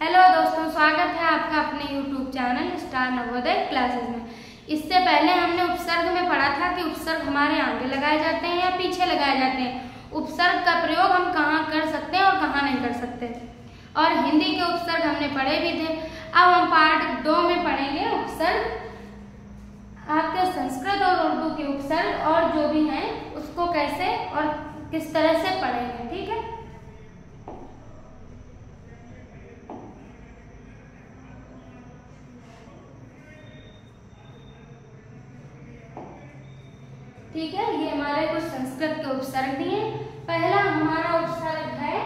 Hello दोस्तों, स्वागत है आपका अपने YouTube channel star Navodaya classes में। इससे पहले हमने उपसर्ग में पढ़ा था कि उपसर्ग हमारे आगे लगाए जाते हैं या पीछे लगाए जाते हैं। उपसर्ग का प्रयोग हम कहाँ कर सकते हैं और कहाँ नहीं कर सकते, और हिंदी के उपसर्ग हमने पढ़े भी थे। अब हम पार्ट 2 में पढ़ेंगे उपसर्ग, आपके संस्कृत और उर्दू के उपसर्ग और जो भी हैं उसको कैसे और किस तरह से पढ़ेंगे। ठीक है, ठीक है। ये हमारे कुछ संस्कृत के उपसर्ग दिए। पहला हमारा उपसर्ग है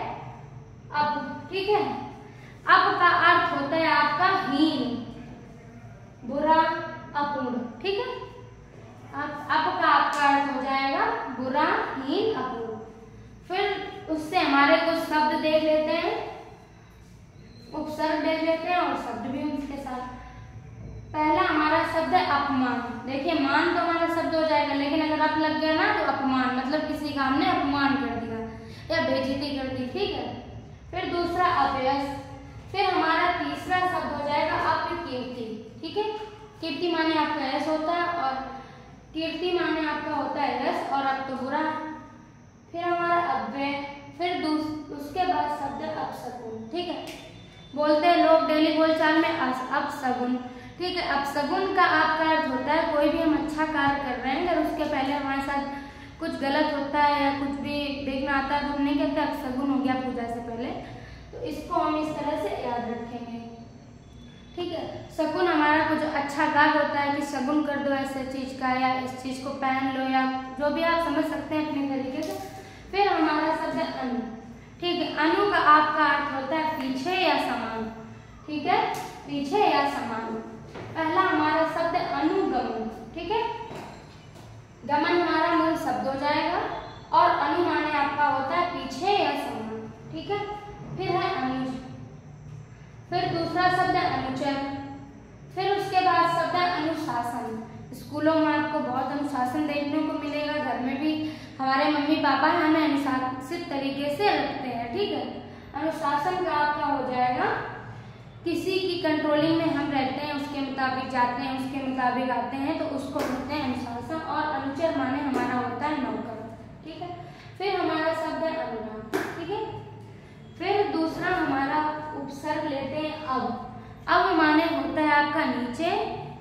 अप। ठीक है, अप का अर्थ होता है आपका हीन, बुरा, अपूर्ण। ठीक है, अप का आपका अर्थ हो जाएगा बुरा, हीन, अपूर्ण। फिर उससे हमारे कुछ शब्द देख लेते हैं, उपसर्ग देख लेते हैं और शब्द भी उसके साथ। पहला हमारा शब्द है अपमान। देखिए, मान तो हमारा शब्द हो जाएगा, लेकिन अगर अप लग गया ना तो अपमान, मतलब किसी का हमने अपमान कर दिया या बेइज्जती कर दी। ठीक है, फिर दूसरा अपयश। फिर हमारा तीसरा शब्द हो जाएगा अपकीर्ति। ठीक है, कीर्ति माने आपका यश होता है और कीर्ति माने आपका होता है यश, और अब तो बुरा। फिर हमारा अव्यय। फिर उसके बाद शब्द अपशगुन। ठीक है, बोलते हैं लोग डेली बोलचाल में अपशगुन। ठीक है, अपशगुन का आपका अर्थ होता है कोई भी हम अच्छा कार्य कर रहे हैं, अगर उसके पहले हमारे साथ कुछ गलत होता है या कुछ भी विघ्न आता है तो हम नहीं कहते अपशगुन हो गया पूजा से पहले। तो इसको हम इस तरह से याद रखेंगे। ठीक है, शगुन हमारा कुछ अच्छा कार्य होता है कि शगुन कर दो ऐसे चीज का, या इस चीज को पहन लो, या जो भी आप समझ सकते हैं अपने तरीके से। फिर हमारा शब्द है अनु। ठीक है, अनु का आपका अर्थ होता है पीछे या समान। ठीक है, पीछे या समान। पहला हमारा शब्द है अनुगमन। ठीक है, गमन हमारा मूल शब्द हो जाएगा और अनु माने आपका होता है पीछे या समान। ठीक है, फिर है अनुज। फिर दूसरा शब्द है अनुचर। फिर उसके बाद शब्द है अनुशासन। स्कूलों में आपको बहुत अनुशासन देखने को मिलेगा, घर में भी हमारे मम्मी पापा हमें अनुशासित तरीके से रखते हैं। ठीक है, अनुशासन का आपका हो जाएगा किसी की कंट्रोलिंग में हम रहते हैं, उसके मुताबिक जाते हैं, उसके मुताबिक आते हैं, तो उसको बोलते हैं अनुशासन। और अनुचर माने हमारा होता है नौकर। ठीक है, फिर हमारा शब्द है अनुराग। ठीक है, फिर दूसरा हमारा उपसर्ग लेते हैं अब। अब माने होता है आपका नीचे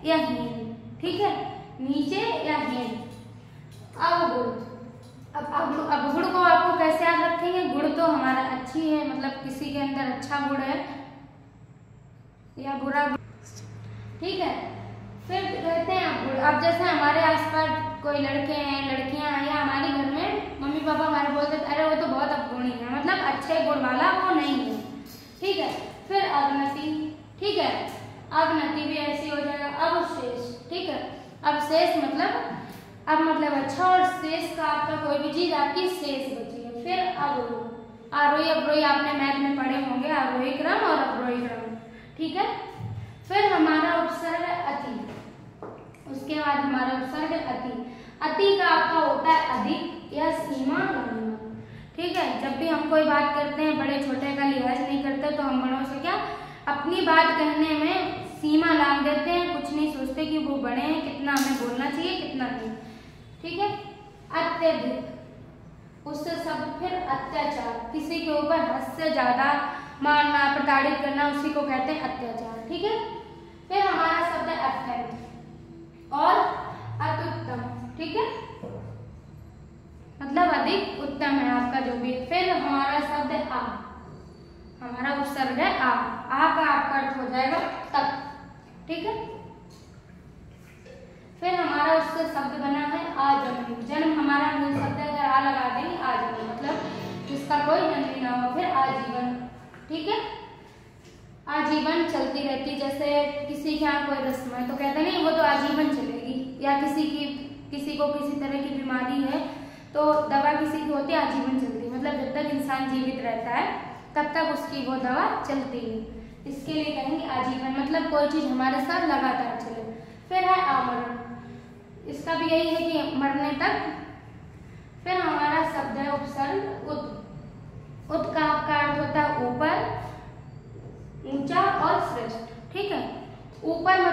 या हीन। ठीक है, नीचे या हीन। अवगुण। अब गुण को आपको कैसे याद रखेंगे? गुण तो हमारा अच्छी है, मतलब किसी के अंदर अच्छा गुण है या बुरा। ठीक है, फिर कहते हैं अब। अब जैसे हमारे आसपास कोई लड़के हैं, लड़कियां हैं, या हमारे घर में मम्मी पापा हमारे बोलते हैं अरे वो तो बहुत अवगुणी है, मतलब अच्छे गुण वाला वो नहीं है। ठीक है, फिर अवनति। ठीक है, अवनति भी ऐसी हो जाएगा। अवशेष। ठीक है, अवशेष मतलब अब मतलब अच्छा, और शेष का आपका कोई भी चीज आपकी शेष बची है। फिर अवरोही। आरोही अवरोही आपने मैथ में पढ़े होंगे, आरोही क्रम और अवरोही क्रम। ठीक है, फिर हमारा उपसर्ग है अति। उसके बाद हमारा उपसर्ग है अति। अति का आपका होता है अधिक या सीमा लंघना। ठीक है, जब भी हम कोई बात करते हैं, बड़े छोटे का लिहाज नहीं करते, तो हम बड़ों से क्या अपनी बात कहने में सीमा लांघ देते हैं, कुछ नहीं सोचते कि वो बड़े हैं, कितना हमें बोलना चाहिए कितना नहीं। ठीक है, अत्यधिक। उससे शब्द फिर अत्याचार, किसी के ऊपर हद से ज्यादा मारना, प्रताड़ित करना, उसी को कहते हैं अत्याचार। ठीक है, फिर हमारा शब्द है अत्यंत और अत्युत्तम। ठीक है, मतलब अधिक उत्तम है आपका जो भी। फिर हमारा शब्द है आ। हमारा उपसर्ग है आ। आ का आपका अर्थ हो जाएगा तक। ठीक है, फिर हमारा उससे शब्द बना है आजन्म। जन्म हमारा मूल शब्द है, अगर आ लगा देंगे आजन्म, मतलब जिसका कोई जन्म ना हो। फिर आजीवन। ठीक है, आजीवन चलती रहती, जैसे किसी के यहाँ कोई रस्म है तो कहते नहीं वो तो आजीवन चलेगी, या किसी को किसी तरह की बीमारी है तो दवा किसी की होती है आजीवन चलती, मतलब जब तक इंसान जीवित रहता है तब तक उसकी वो दवा चलती है। इसके लिए कहेंगे आजीवन, मतलब कोई चीज हमारे साथ लगातार चले। फिर है आमरण। इसका भी यही है कि मरने तक। फिर हमारा शब्द है उपसर्ग उत। उत का आपका अर्थ होता है ऊपर, ऊंचा।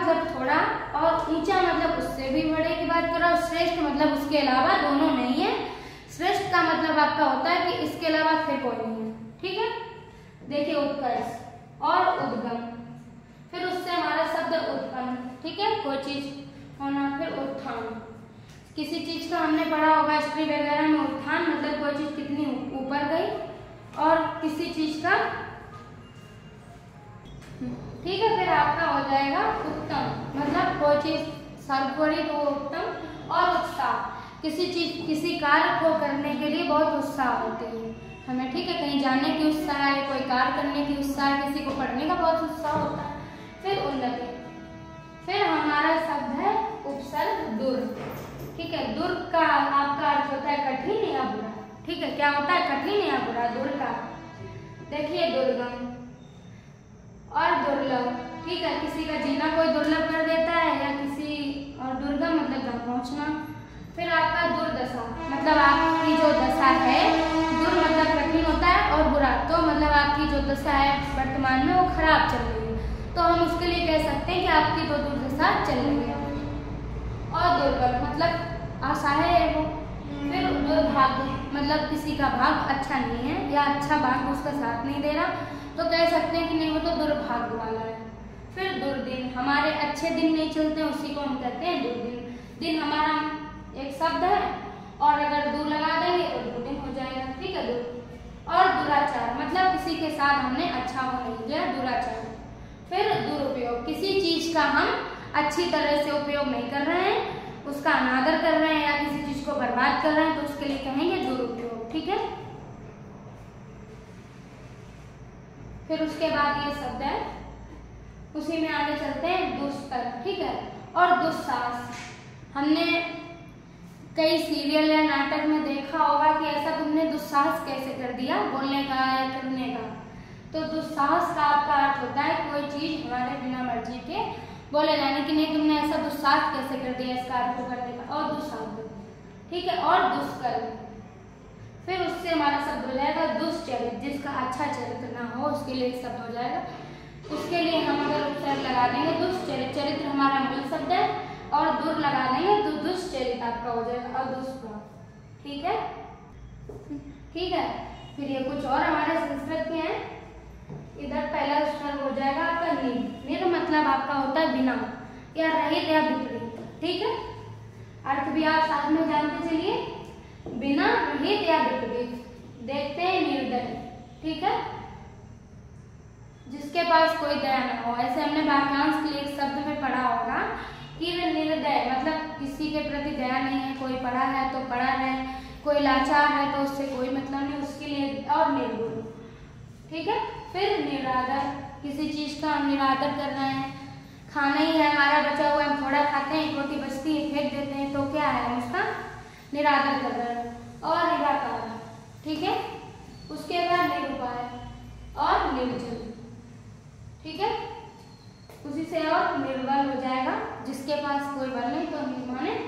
मतलब थोड़ा, और ऊंचा मतलब उससे भी बड़े की बात कर रहा हूँ। श्रेष्ठ मतलब उसके अलावा, दोनों नहीं है। श्रेष्ठ का मतलब आपका होता है कि इसके अलावा फिर कोई नहीं है, ठीक है। देखिए उत्कर्ष और उद्गम, फिर उससे हमारा शब्द उत्पन्न, ठीक है, कोई चीज होना। फिर उत्थान, किसी चीज का हमने पढ़ा होगा हिस्ट्री वगैरह में, उत्थान मतलब कोई चीज कितनी ऊपर गई। और किसी चीज का, ठीक है। फिर आपका हो जाएगा उत्तम, मतलब कोई चीज सर्वोपरि तो उत्तम। और उत्साह, किसी चीज, किसी कार्य को करने के लिए बहुत उत्साह होती है हमें, ठीक है। कहीं जाने की उत्साह है, कोई कार्य करने की उत्साह है, किसी को पढ़ने का बहुत उत्साह होता है। फिर उन्नति, फिर हमारा शब्द है उपसर्ग दुर्ग, ठीक है। दुर्ग का आपका अर्थ होता है कठिन या बुरा, ठीक है। क्या होता है? कठिन या बुरा, दुर्ग का। देखिए दुर्गम और दुर्लभ, ठीक है। किसी का जीना कोई दुर्लभ कर देता है या किसी, और दुर्गम मतलब तक पहुंचना। फिर आपका दुर्दशा, मतलब आपकी जो दशा है, दुर मतलब कठिन होता है और बुरा तो मतलब आपकी जो दशा है वर्तमान में वो खराब चल रही है, तो हम उसके लिए कह सकते हैं कि आपकी तो दुर्दशा चल रही है। और दुर्बल मतलब असहाय है वो। फिर दुर्भाग्य मतलब किसी का भाग अच्छा नहीं है या अच्छा भाग उसका साथ नहीं दे रहा, तो कह सकते हैं कि नहीं वो तो दुर्भाग्य वाला है। फिर दुर्दिन, हमारे अच्छे दिन नहीं चलते, उसी को हम कहते हैं दुर्दिन। दिन हमारा एक शब्द है और अगर दूर लगा देंगे तो दुर्दिन हो जाएगा, ठीक है। दूर। और दुराचार मतलब किसी के साथ हमने अच्छा हो नहीं किया, दुराचार। फिर दुरुपयोग, किसी चीज का हम अच्छी तरह से उपयोग नहीं कर रहे हैं, उसका अनादर कर रहे हैं या किसी चीज को बर्बाद कर रहे हैं, तो उसके लिए कहेंगे दुरुपयोग, ठीक है। फिर उसके बाद ये शब्द है, उसी में आगे चलते हैं दुस्तर, ठीक है। और दुस्साहस, हमने कई सीरियल या नाटक में देखा होगा कि ऐसा तुमने दुस्साहस कैसे कर दिया, बोलने का या करने का। तो दुस्साहस का आपका अर्थ होता है कोई चीज हमारे बिना मर्जी के बोले जाने की, नहीं तुमने ऐसा दुस्साहस कैसे कर दिया इस कार्य को करने का। और दुस्साहस, ठीक है। और दुष्कर्म, फिर उससे हमारा शब्द हो जाएगा दुष्चरित्र, जिसका अच्छा चरित्र ना हो उसके लिए एक शब्द हो जाएगा। उसके लिए हम अगर उपसर्ग लगा देंगे दुष्चरित्र, चरित्र हमारा मूल शब्द है, और दुर लगा देंगे तो दुष्चरित्र आपका हो जाएगा, और दुष्प्रभाव, ठीक है, ठीक है। फिर ये कुछ और हमारे संस्कृत के हैं। इधर पहला उपसर्ग हो जाएगा आपका निर, निर मतलब आपका होता है बिना या रहित या विपरीत, ठीक है। अर्थ भी आप साथ में जानते चलिए, बिना, रहित या विपरीत। देखते हैं निर्दय, ठीक है, जिसके पास कोई दया न हो। ऐसे हमने वाक्यांश के लिए एक शब्द में पढ़ा होगा कि निर्दय मतलब किसी के प्रति दया नहीं है, कोई पढ़ा है तो पढ़ा है, कोई लाचार है तो उससे कोई मतलब नहीं, उसके लिए। और निर्गुण, ठीक है। फिर निरादर, किसी चीज का हम निरादर कर रहे हैं, खाना ही है हमारा बचा हुआ, हम थोड़ा खाते हैं, एक रोटी बचती है फेंक देते हैं, तो क्या है, हम उसका निरादर कर रहे हैं। और निराकार, ठीक है। उसके बाद निरुपाय और निर्जल, ठीक है। उसी से और निर्बल हो जाएगा, जिसके पास कोई बल नहीं, तो निर्माने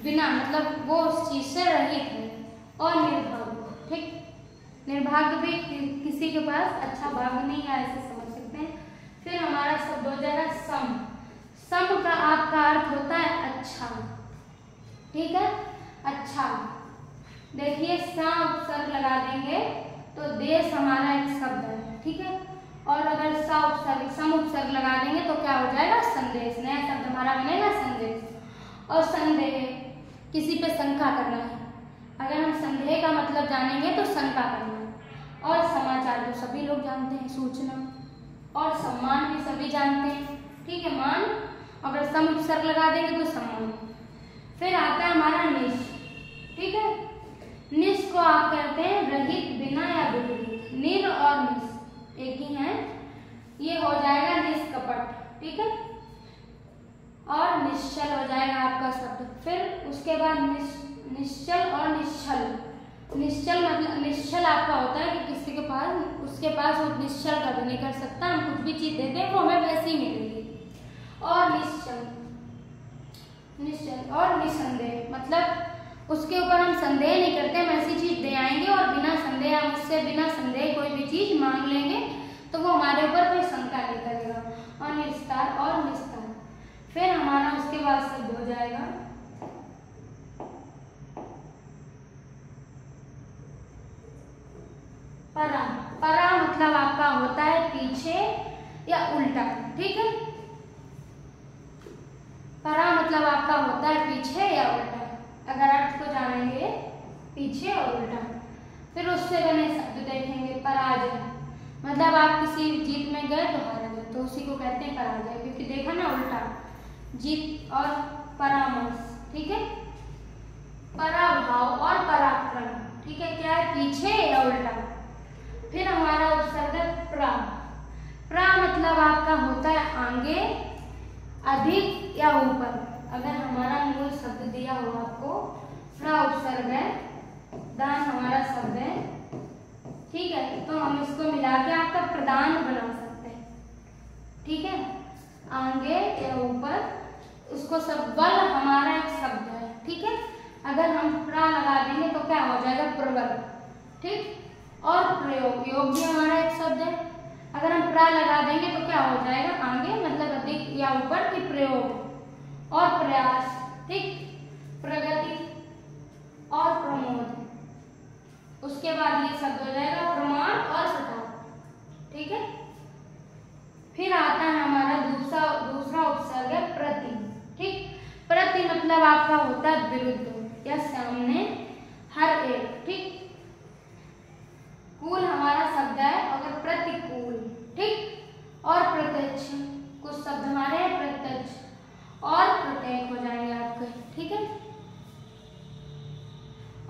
बिना मतलब वो उस चीज से रहित है। और निर्भाग्य, ठीक, निर्भाग्य भी किसी के पास अच्छा भाग्य नहीं है, ऐसे समझ सकते हैं। फिर हमारा शब्द हो जाएगा सम, सम का आपका अर्थ होता है अच्छा, ठीक है, अच्छा। देखिए सा उपसर्ग लगा देंगे तो देश हमारा एक शब्द है, ठीक है। और अगर सा उपसर्ग, सम उपसर्ग लगा देंगे तो क्या हो जाएगा, संदेश, नया शब्द हमारा बनेगा संदेश। और संदेह, किसी पे शंका करना है, अगर हम संदेह का मतलब जानेंगे तो शंका करना है। और समाचार तो सभी लोग जानते हैं, सूचना। और सम्मान भी सभी जानते हैं, ठीक है, मान, अगर सम उपसर्ग लगा देंगे तो सम्मान। फिर आता है हमारा निश, ठीक है। निश को आप कहते हैं रहित, बिना या विपरीत। निर और निश एक ही है, ये हो जाएगा निष्कपट, ठीक है। और निश्चल हो जाएगा आपका शब्द। फिर उसके बाद निश्चल और निश्चल। निश्चल मतलब, निश्चल आपका होता है कि किसी के पास, उसके पास वो निश्चल कभी नहीं कर सकता, हम कुछ भी चीज देते हैं वो हमें वैसी ही मिलेगी। और निश्चल, निश्चल और निसंदेह मतलब उसके ऊपर हम संदेह नहीं करते, हम ऐसी चीज दे आएंगे और बिना संदेह, हम उससे बिना संदेह कोई भी चीज मांग लेंगे तो वो हमारे ऊपर कोई शंका नहीं करेगा। और निस्तार और निस्तार, फिर या उल्टा। ठीक है, परा मतलब आपका होता है पीछे या उल्टा। अगर अर्थ को जानेंगे पीछे और उल्टा। फिर उससे बने शब्द देखेंगे। पराजय मतलब आप किसी जीत में गए तो हार गए, तो उसी को कहते हैं पराजय, क्योंकि देखा ना उल्टा जीत और परामर्श। ठीक है, पराभाव और पराक्रम। ठीक है, क्या है पीछे या उल्टा। फिर हमारा उपसर्ग प्रा। प्रा मतलब आपका होता है आगे, अधिक या ऊपर। अगर हमारा मूल शब्द दिया हो आपको, प्रा उपसर्ग है, दान हमारा शब्द है। ठीक है, तो हम इसको मिला के आपका प्रदान बना सकते हैं। ठीक है, आगे या ऊपर, उसको सब बल हमारा एक शब्द है। ठीक है, अगर हम प्रा लगा देंगे तो क्या हो जाएगा प्रबल। ठीक, और प्रयोग, योग भी हमारा एक शब्द है। अगर हम प्रा लगा देंगे तो क्या हो जाएगा आगे मतलब अधिक या ऊपर की प्रयोग और प्रयास। ठीक, प्रगति और प्रमोद। उसके बाद ये शब्द हो जाएगा प्रमाण और सठा। ठीक है, फिर आता है हमारा दूसरा उपसर्ग है प्रति। ठीक, प्रति मतलब आपका होता है विरुद्ध या सामने, हर एक। ठीक, कूल हमारा शब्द है, अगर प्रतिकूल। ठीक, और प्रत्यक्ष, कुछ शब्द हमारे हैं प्रत्यक्ष और प्रत्येक हो जाएंगे आपके। ठीक है,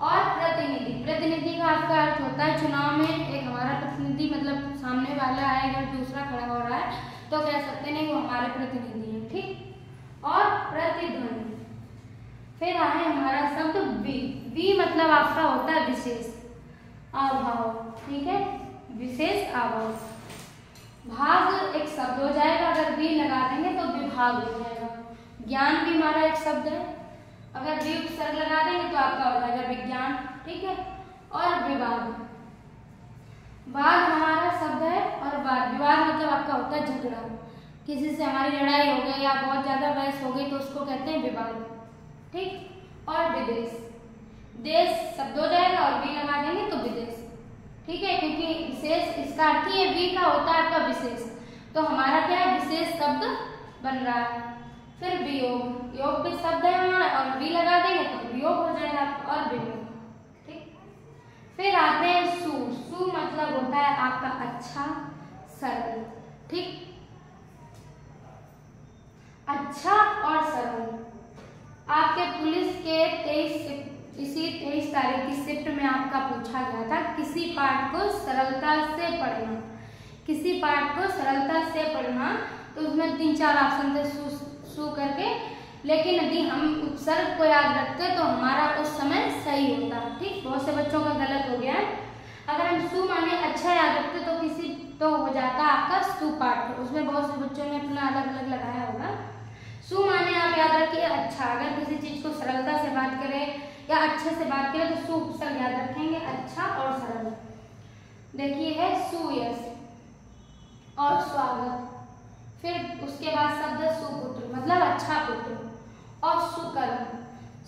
और प्रतिनिधि। प्रतिनिधि का आपका अर्थ होता है चुनाव में एक हमारा प्रतिनिधि, मतलब सामने वाला है अगर दूसरा खड़ा हो रहा है तो कह सकते नहीं वो हमारे प्रतिनिधि हैं। ठीक, और प्रतिध्वनि। फिर आए हमारा शब्द वी। वी मतलब आपका होता है विशेष अभाव। ठीक है, विशेष अभाव। भाग एक शब्द हो जाएगा, अगर वी लगा देंगे तो विभाग हो जाएगा। ज्ञान भी हमारा एक शब्द है, अगर वी उपसर्ग लगा देंगे तो आपका हो जाएगा विज्ञान। ठीक है, और विवाद। वाद हमारा शब्द है, और वाद विवाद मतलब आपका होता है झगड़ा। किसी से हमारी लड़ाई हो गई या बहुत ज्यादा बहस हो गई तो उसको कहते हैं विवाद। ठीक, और विदेश। देश शब्द हो जाएगा और वी लगा देंगे तो विदेश। ठीक है, क्योंकि विशेष इसका अर्थ ही वी का होता है आपका विशेष, तो हमारा क्या है विशेष शब्द बन रहा है। फिर वियोग। योग भी शब्द है हमारा और वी लगा देंगे तो वियोग हो जाएगा और वियोग। ठीक, फिर आते हैं सु। सु मतलब होता है आपका अच्छा, सरल। ठीक, अच्छा और सरल। आपके पुलिस के 23 तारीख की शिफ्ट में आपका पूछा गया था किसी पाठ को सरलता से पढ़ना। किसी पाठ को सरलता से पढ़ना, तो उसमें 3-4 ऑप्शन थे सु करके, लेकिन यदि हम उपसर्ग को याद रखते तो हमारा उस समय सही होता। ठीक, बहुत से बच्चों का गलत हो गया है। अगर हम सु माने अच्छा याद रखते तो किसी तो हो जाता आपका सुपाठ। उसमें बहुत से बच्चों ने अपना अलग अलग लगाया होगा। सु माने आप याद रखिए अच्छा। अगर किसी चीज को सरलता से बात करें या अच्छे से बात करें तो सु उपसर्ग याद रखेंगे, अच्छा और सरल। देखिए है सुयश और स्वागत। फिर उसके बाद शब्द सुपुत्र मतलब अच्छा पुत्र, और सुकर्म।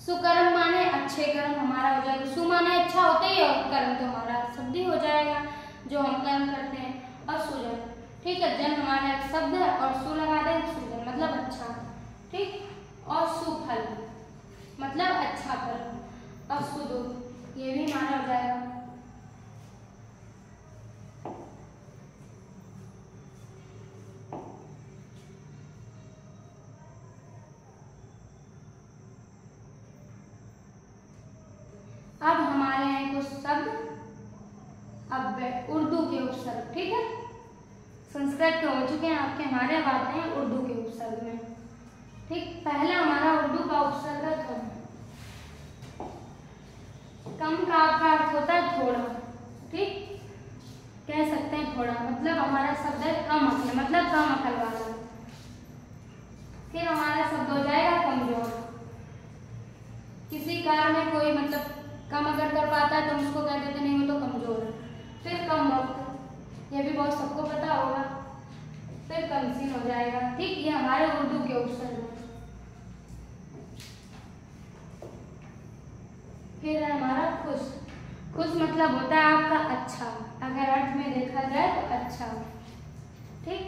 सुकर्म माने अच्छे कर्म हमारा हो जाएगा। सु माने अच्छा होता ही और कर्म तो हमारा शब्द ही हो जाएगा जो हम कर्म करते हैं। और सुजन। ठीक है, जन हमारा एक शब्द है और सु लगा दें सुजन मतलब अच्छा। ठीक, और सुफल मतलब अच्छा कर्म, और सुदूत ये भी हमारा हो जाएगा। अब हमारे हैं कुछ शब्द अब उर्दू के उपसर्ग। ठीक है, संस्कृत के हो चुके हैं आपके, हमारे अब आते हैं उर्दू के उपसर्ग में। ठीक, पहला हमारा उर्दू का उपसर्ग है कम। कम का आपका अर्थ होता है थोड़ा। ठीक, कह सकते हैं थोड़ा मतलब हमारा शब्द है कम अकल मतलब कम अकल वाला। फिर हमारा शब्द हो जाएगा कमजोर। किसी कार्य में कोई मतलब कम अगर कर पाता है तो उसको कह देते नहीं वो तो कमजोर है। फिर कम वक्त, ये भी बहुत सबको पता होगा। फिर कमसीन हो जाएगा। ठीक, ये हमारे उर्दू के उपसर्ग हैं। फिर है हमारा खुश। खुश मतलब होता है आपका अच्छा, अगर अर्थ में देखा जाए तो अच्छा। ठीक,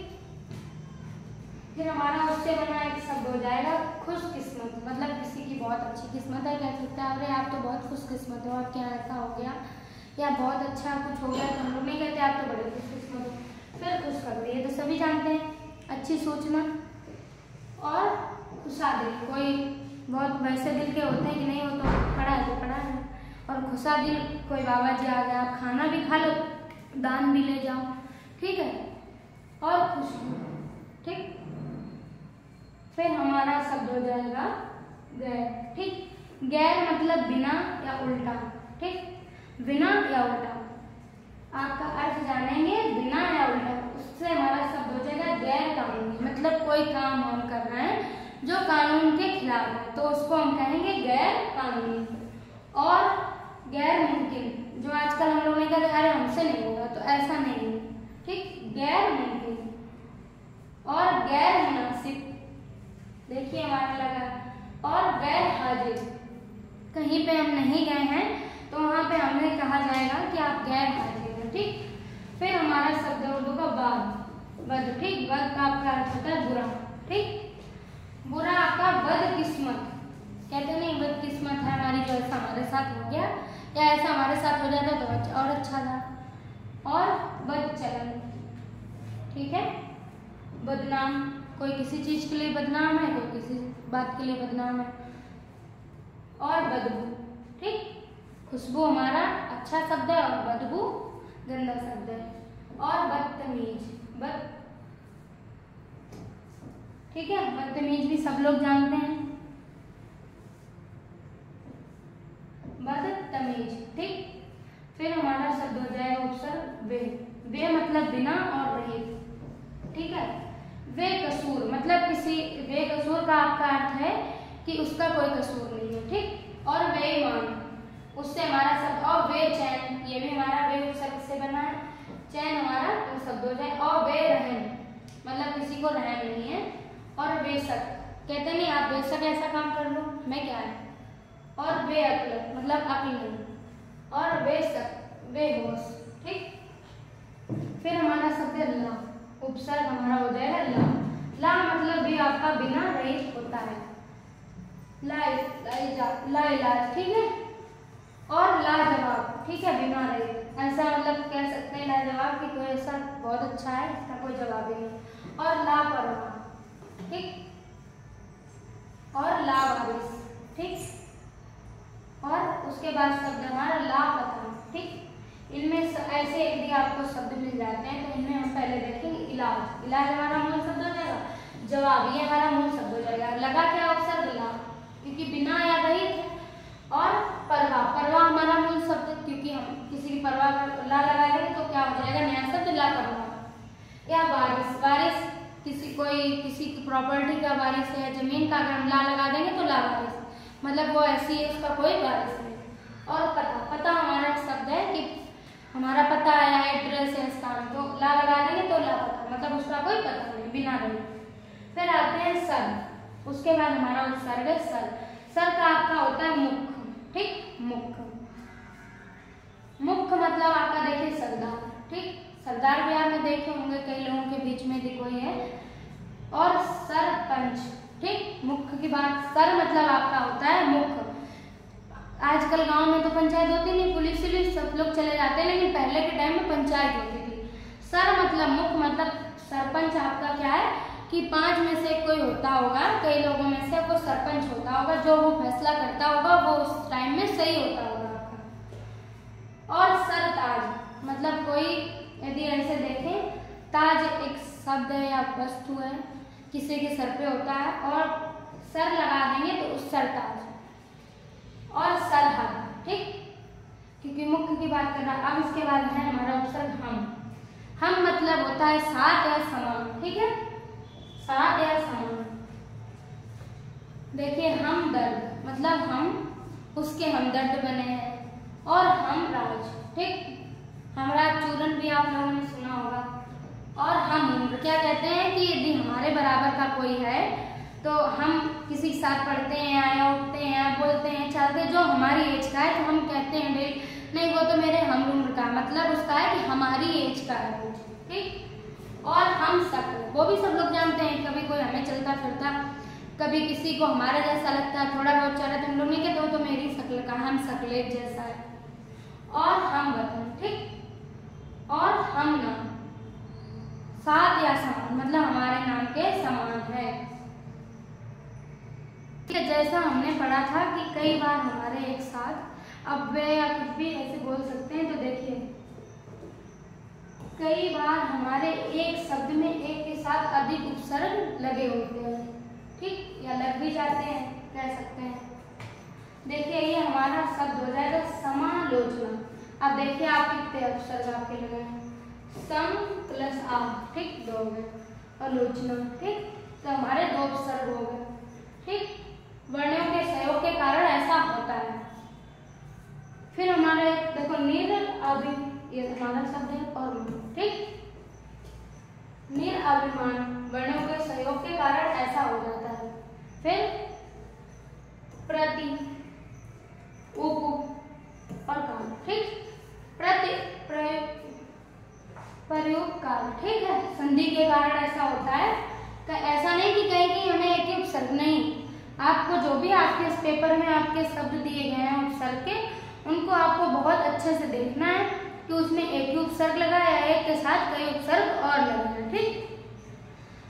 फिर हमारा उससे बना एक शब्द हो जाएगा खुशकिस्मत, मतलब किसी की बहुत अच्छी किस्मत है, कह सकते हैं अरे आप तो बहुत खुशकिस्मत हो, आपके यहाँ ऐसा हो गया या बहुत अच्छा कुछ हो गया, तो हम लोग नहीं कहते आप तो बड़े खुशकिस्मत हो। फिर खुशखबरी, ये तो सभी जानते हैं, अच्छी सूचना। और खुशादिल, कोई बहुत वैसे दिल के होते हैं कि नहीं हो तो पड़ा है तो पड़ा है, और खुशादिल कोई बाबा जी आ गए, आप खाना भी खा लो दान भी ले जाओ, ठीक है। और खुशबू, ठीक। फिर हमारा शब्द हो जाएगा गैर, ठीक। गैर मतलब बिना या उल्टा, ठीक, बिना या उल्टा। आपका अर्थ जानेंगे बिना या उल्टा, उससे हमारा शब्द हो जाएगा गैर कानूनी, मतलब कोई काम हम कर रहे हैं जो कानून के खिलाफ है तो उसको हम कहेंगे गैर कानूनी। और गैर मुमकिन, जो आजकल हम लोग नहीं कहते अरे हमसे नहीं होगा, तो ऐसा नहीं है, ठीक, गैर मुमकिन। और गैर मुनासिब, देखिए हमारा लगा। और गैर हाजिर, कहीं पे हम नहीं गए हैं तो वहां पे हमें कहा जाएगा कि आप गैर हाजिर हैं, ठीक। फिर हमारा शब्द है उर्दू का बद, ठीक। बद का आपका अर्थ होता है बुरा, ठीक। बुरा आपका बदकिस्मत, कहते नहीं बदकिस्मत है हमारी जो ऐसा हमारे साथ हो गया या ऐसा हमारे साथ हो जाता तो और अच्छा था। और बदचलन, ठीक है, बदनाम, कोई किसी चीज के लिए बदनाम है, कोई किसी बात के लिए बदनाम है। और बदबू, ठीक, खुशबू हमारा अच्छा शब्द है और बदबू गंदा शब्द है। और बदतमीज, ठीक है, बदतमीज भी सब लोग जानते हैं, बदतमीज, ठीक। फिर हमारा शब्द हो जाएगा उपसर्ग वे मतलब बिना और रहित, ठीक है। बेकसूर, मतलब किसी, बेकसूर का आपका अर्थ है कि उसका कोई कसूर नहीं है, ठीक। और बेईमान, उससे हमारा शब्द, और बेचैन, ये भी हमारा बे उपसर्ग से बना है, चैन हमारा तो शब्द हो जाए। और बेरहम, मतलब किसी को रहम नहीं है। और बेशक, कहते नहीं आप बेशक ऐसा काम कर लो, मैं क्या है। और बेअक्ल, मतलब अक्ल नहीं। और बेशक, बेहोश, ठीक। फिर हमारा शब्द है ला, उपसर्ग हमारा हो जाएगा ला। ला मतलब भी आपका बिना रहित होता है, ला इलाज, ठीक है। और लाजवाब, ठीक है, बिना रहित, ऐसा मतलब कह सकते हैं लाजवाब कि कोई ऐसा बहुत अच्छा है इसका कोई जवाब ही नहीं। और लापरवाह, ठीक। और लावारिस, ठीक। और उसके बाद शब्द हमारा लापता, ठीक। इनमें ऐसे यदि आपको शब्द मिल जाते हैं तो इनमें हम पहले देखेंगे इलाज। इलाज हमारा मूल शब्द हो जाएगा, जवाब ये हमारा मूल शब्द हो जाएगा। लगा क्या उपसर्ग ला, क्योंकि बिना या रहित है। और परवाह, परवाह हमारा मूल शब्द, क्योंकि हम किसी की परवाह ला लगा देंगे तो क्या हो जाएगा नया शब्द लापरवाह। या वारिस, वारिस किसी की प्रॉपर्टी का वारिस है, जमीन का, अगर हम ला लगा देंगे तो लावारिस, मतलब वो ऐसी है उसका कोई वारिस नहीं। और पता, पता हमारा शब्द है कि हमारा पता आया है, एड्रेस है स्थान, तो ला लगा देंगे तो लापता, मतलब उसका कोई पता नहीं, बिना रही। फिर आते हैं सर, उसके बाद हमारा उपसर्ग है सर। सर का आपका होता है मुख, ठीक, मुख। मुख मतलब आपका देखिए सरदार, ठीक। सरदार भी आपने देखे होंगे कई लोगों के बीच में कोई है। और सरपंच, ठीक, मुख्य की बात, सर मतलब आपका होता है मुख। आजकल गांव में तो पंचायत होती नहीं, पुलिस सब लोग चले जाते हैं, लेकिन पहले के टाइम में पंचायत होती थी। सर मतलब मुख, मतलब सरपंच आपका क्या है कि 5 में से कोई होता होगा, कई लोगों में से वो सरपंच होता होगा, जो वो फैसला करता होगा वो उस टाइम में सही होता होगा आपका। और सरताज मतलब कोई, यदि ऐसे देखें, ताज एक शब्द है या वस्तु है, किसी के सर पे होता है और सर लगा देंगे तो उस सरताज। और सरहद, ठीक, क्योंकि मुख्य की बात कर रहा। अब इसके बाद है हमारा उपसर्ग हम। हम मतलब होता है साथ या समान, ठीक है, साथ या समान। देखिए हमदर्द मतलब हम उसके हमदर्द बने हैं। और हमराज, ठीक, हमराज चूरन भी आप लोगों ने सुना होगा। और हम उम्र, क्या कहते हैं कि यदि हमारे बराबर का कोई है तो हम किसी के साथ पढ़ते हैं या उठते हैं या बोलते हैं चलते, जो हमारी एज का है तो हम कहते हैं भाई नहीं वो तो मेरे हम उम्र का, मतलब उसका है कि हमारी एज का है, ठीक। और हम शक्ल वो भी सब लोग जानते हैं। कभी कोई हमें चलता फिरता, कभी किसी को हमारा जैसा लगता है, थोड़ा बहुत चेहरा तो हम लोग नहीं कहते वो तो मेरी शक्ल का, हम शक्ल एक जैसा है। और हम वतन, ठीक, और हम नाम, साथ या समान, मतलब हमारे नाम के समान है। जैसा हमने पढ़ा था कि कई बार हमारे एक साथ अब वे या कुछ भी ऐसे बोल सकते हैं। तो देखिए, कई बार हमारे एक शब्द में एक के साथ अधिक उपसर्ग लगे होते हैं, ठीक, या लग भी जाते हैं, कह सकते हैं। देखिए ये हमारा शब्द हो जाएगा समालोचना। अब देखिए आप कितने उपसर्ग आपके लगे हैं, सम प्लस आ, ठीक, 2 हो गए, और लोचना, ठीक, तो हमारे 2 उपसर्ग हो गए, ठीक। वर्णों के सहयोग के कारण ऐसा होता है। फिर हमारे देखो निर अभि, ये हमारा शब्द है, और ठीक, निर अभिमान, वर्णों के सहयोग के कारण ऐसा हो जाता है। फिर प्रति, उप और काल, ठीक, प्रति प्रयोग काल, ठीक है, संधि के कारण ऐसा होता है। तो ऐसा नहीं कि कहीं हमें एक ही उपसर्ग, नहीं, आपको जो भी आपके इस पेपर में आपके शब्द दिए गए हैं उपसर्ग के, उनको आपको बहुत अच्छे से देखना है कि उसमें एक ही उपसर्ग लगा है या एक के साथ कई उपसर्ग और लगे हैं, ठीक।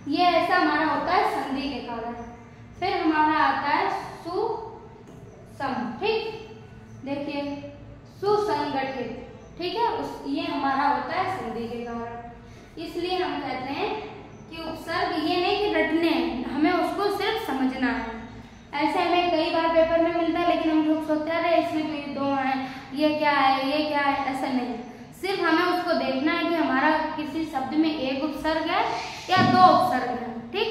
ये ऐसा हमारा होता है संधि के कारण। फिर हमारा आता है सुसम, ठीक, देखिए सुसंगठित, ठीक है, ये हमारा होता है संधि के कारण। इसलिए हम कहते हैं कि उपसर्ग ये नहीं कि रटने, हमें उसको सिर्फ समझना है। ऐसे हमें कई बार पेपर में मिलता है, लेकिन हम लोग सोचते हैं अरे इसमें तो ये 2 हैं, ये क्या है, ये क्या है, ऐसा नहीं। सिर्फ हमें उसको देखना है कि हमारा किसी शब्द में एक उपसर्ग है या 2 उपसर्ग है, ठीक।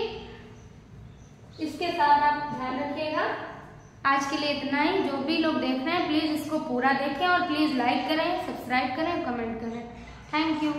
इसके साथ आप ध्यान रखिएगा। आज के लिए इतना ही। जो भी लोग देख रहे हैं प्लीज इसको पूरा देखें और प्लीज लाइक करें, सब्सक्राइब करें, कमेंट करें। Thank you.